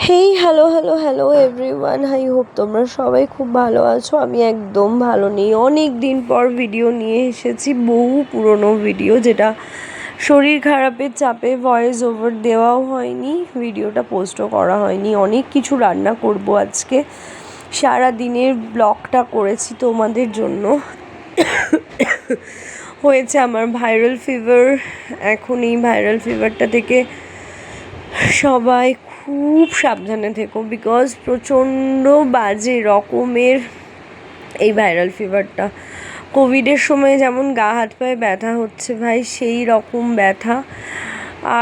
Hey hello hello hello everyone, I hope তোমরা সবাই খুব ভালো আছো। আমি একদম ভালো নেই। অনেক দিন পর ভিডিও নিয়ে এসেছি, বহু পুরনো ভিডিও, যেটা শরীর খারাপের চাপে ভয়েস ওভার দেওয়াও হয়নি, ভিডিওটা পোস্টও করা হয়নি। অনেক কিছু রান্না করব আজকে, সারা দিনের ব্লগটা করেছি তোমাদের জন্য। হয়েছে আমার ভাইরাল ফিভার। এখন এই ভাইরাল ফিভারটা থেকে সবাই খুব সাবধানে থেকো, বিকজ প্রচণ্ড বাজে রকমের এই ভাইরাল ফিভারটা। কোভিডের সময় যেমন গা হাত পায়ে ব্যথা হচ্ছে ভাই, সেই রকম ব্যথা।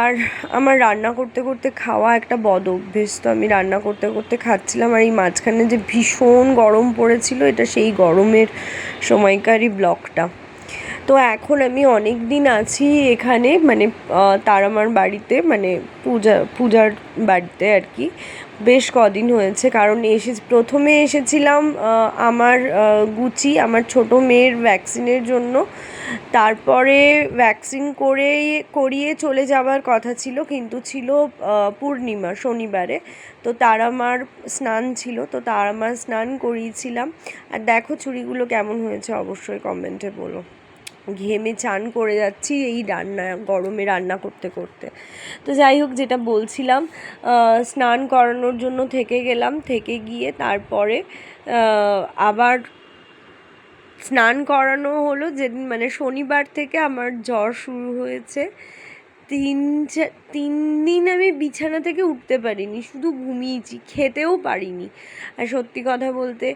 আর আমার রান্না করতে করতে খাওয়া একটা বদ অভ্যেস, তো আমি রান্না করতে করতে খাচ্ছিলাম। আর এই মাঝখানে যে ভীষণ গরম পড়েছিল, এটা সেই গরমের সময়কারই ব্লগটা। তো এখন আমি অনেক দিন আছি এখানে, মানে তারামার বাড়িতে, মানে পূজার বাড়িতে আর কি। বেশ কদিন হয়েছে, কারণ প্রথমে এসেছিলাম আমার গুচি, আমার ছোটো মেয়ের ভ্যাকসিনের জন্য। তারপরে ভ্যাকসিন করিয়ে চলে যাওয়ার কথা ছিল, কিন্তু ছিল পূর্ণিমা, শনিবারে। তো তারামার স্নান ছিল, তো তারামার স্নান করিয়েছিলাম। আর দেখো চুড়িগুলো কেমন হয়েছে অবশ্যই কমেন্টে বলো। ঘেমে চান করে যাচ্ছি এই গরমে রান্না করতে করতে। তো যাই হোক, যেটা বলছিলাম, স্নান করানোর জন্য থেকে গেলাম, থেকে গিয়ে তারপরে আবার স্নান করানো হলো যেদিন, মানে শনিবার থেকে আমার জ্বর শুরু হয়েছে। 3 দিন আমি বিছানা থেকে উঠতে পারিনি, শুধু ঘুমিয়েছি, খেতেও পারিনি। আর সত্যি কথা বলতে,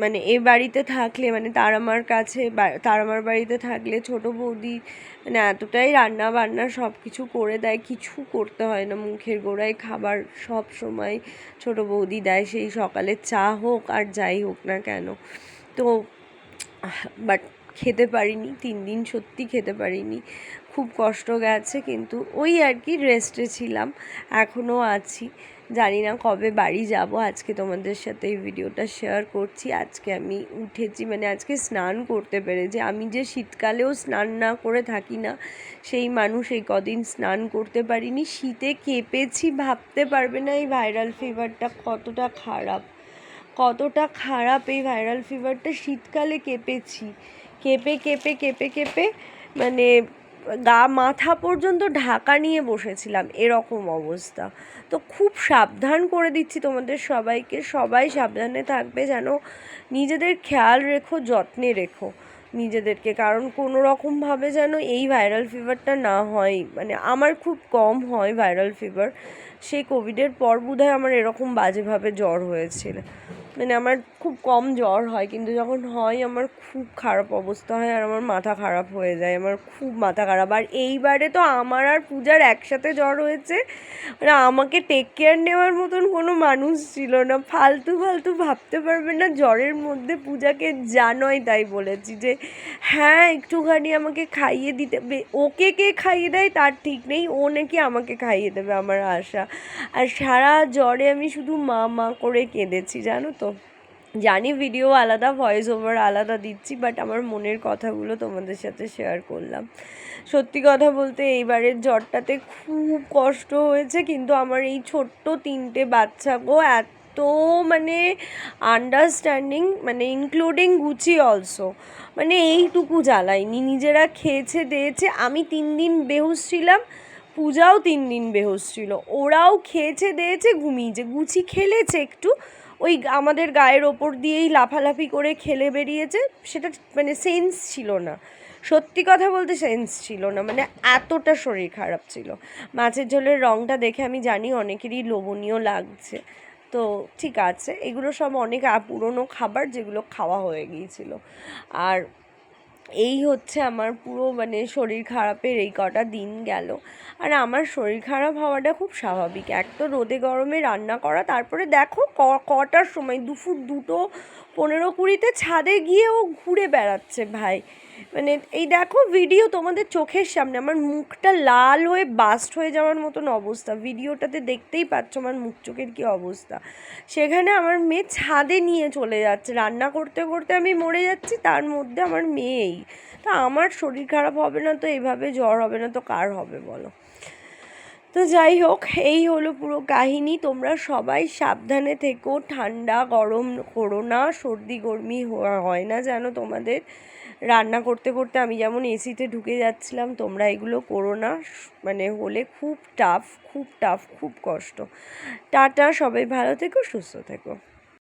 মানে এ বাড়িতে থাকলে, মানে তারামার বাড়িতে থাকলে ছোটো বৌদি মানে এতটাই রান্না বান্না সব কিছু করে দেয়, কিছু করতে হয় না, মুখের গোড়ায় খাবার সব সময় ছোটো বৌদি দেয়, সেই সকালে চা হোক আর যাই হোক না কেন। তো বাট খেতে পারিনি 3 দিন, সত্যি খেতে পারিনি, খুব কষ্ট গেছে। কিন্তু ওই আর কি রেস্টে ছিলাম, এখনও আছি। জানি না কবে বাড়ি যাব। আজকে তোমাদের সাথে এই ভিডিওটা শেয়ার করছি। আজকে আমি উঠেছি, মানে আজকে স্নান করতে পেরেছি। আমি যে শীতকালেও স্নান না করে থাকি না, সেই মানুষ এই কদিন স্নান করতে পারিনি, শীতে কেঁপেছি। ভাবতে পারবে না এই ভাইরাল ফিভারটা কতটা খারাপ এই ভাইরাল ফিভারটা। শীতকালে কেঁপেছি, কেঁপে কেঁপে কেঁপে কেঁপে মানে মাথা পর্যন্ত ঢাকা নিয়ে বসেছিলাম, এরকম অবস্থা। তো খুব সাবধান করে দিচ্ছি তোমাদের সবাইকে, সবাই সাবধানে থাকবে, যেন নিজেদের খেয়াল রেখো, যত্নে রেখো নিজেদেরকে, কারণ কোনো রকমভাবে যেন এই ভাইরাল ফিভারটা না হয়। মানে আমার খুব কম হয় ভাইরাল ফিভার, সেই কোভিডের পর বোধহয় আমার এরকম বাজেভাবে জ্বর হয়েছিল। মানে আমার খুব কম জ্বর হয়, কিন্তু যখন হয় আমার খুব খারাপ অবস্থা হয়, আর আমার মাথা খারাপ হয়ে যায়, আমার খুব মাথা খারাপ। আর এইবারে তো আমার আর পূজার একসাথে জ্বর হয়েছে, মানে আমাকে টেক কেয়ার নেওয়ার মতন কোনো মানুষ ছিল না। ফালতু ফালতু ভাবতে পারবে না, জ্বরের মধ্যে পূজাকে যা নয় তাই বলেছি যে হ্যাঁ একটুখানি আমাকে খাইয়ে দিতে। ওকে কে খাইয়ে দেয় তার ঠিক নেই, ও নাকি আমাকে খাইয়ে দেবে, আমার আশা। আর সারা জ্বরে আমি শুধু মা মা করে কেঁদেছি, জানো তো। জানি ভিডিও আলাদা, ভয়েস ওভার আলাদা দিচ্ছি, বাট আমার মনের কথাগুলো তোমাদের সাথে শেয়ার করলাম। সত্যি কথা বলতে এইবারের জ্বরটাতে খুব কষ্ট হয়েছে, কিন্তু আমার এই ছোট্ট 3টে বাচ্চা গো এত মানে আন্ডারস্ট্যান্ডিং, মানে ইনক্লুডিং গুচি অলসো, মানে এইটুকু জ্বালায়নি, নিজেরা খেয়েছে দিয়েছে। আমি 3 দিন বেহুশ ছিলাম, পূজাও 3 দিন বেহুশ ছিল, ওরাও খেয়েছে দিয়েছে, ঘুমিয়েছে। গুচি খেলেছে একটু, ওই আমাদের গায়ের ওপর দিয়েই লাফালাফি করে খেলে বেরিয়েছে, সেটা মানে সেন্স ছিল না, সত্যি কথা বলতে সেন্স ছিল না, মানে এতটা শরীর খারাপ ছিল। মাছের ঝোলের রঙটা দেখে আমি জানি অনেকেরই লোভনীয় লাগছে, তো ঠিক আছে, এগুলো সব অনেক পুরনো খাবার, যেগুলো খাওয়া হয়ে গিয়েছিল। আর এই হচ্ছে আমার পুরো মানে শরীর খারাপের এই কটা দিন গেল। আর আমার শরীর খারাপ হওয়াটা খুব স্বাভাবিক, এক তো রোদে গরমে রান্না করা, তারপরে দেখো কটার সময়, দুপুর 2:15-20 ছাদে গিয়ে ও ঘুরে বেড়াচ্ছে ভাই। মানে এই দেখো ভিডিও তোমাদের চোখের সামনে, আমার মুখটা লাল হয়ে বাস্ট হয়ে যাওয়ার মতন অবস্থা, ভিডিওটাতে দেখতেই পাচ্ছ আমার মুখ চোখের কী অবস্থা। সেখানে আমার মেয়ে ছাদে নিয়ে চলে যাচ্ছে, রান্না করতে করতে আমি মরে যাচ্ছি, তার মধ্যে আমার মেয়েই। তা আমার শরীর খারাপ হবে না তো, এভাবে জ্বর হবে না তো কার হবে বলো। তো যাই হোক, এই হলো পুরো কাহিনী। তোমরা সবাই সাবধানে থেকো, ঠান্ডা গরম করো না, সর্দি গরমি হয় না যেন তোমাদের। রান্না করতে করতে আমি যেমন এসিতে ঢুকে যাচ্ছিলাম, তোমরা এগুলো করো না, মানে হলে খুব টাফ, খুব টাফ, খুব কষ্ট। টাটা, সবাই ভালো থেকো, সুস্থ থেকো।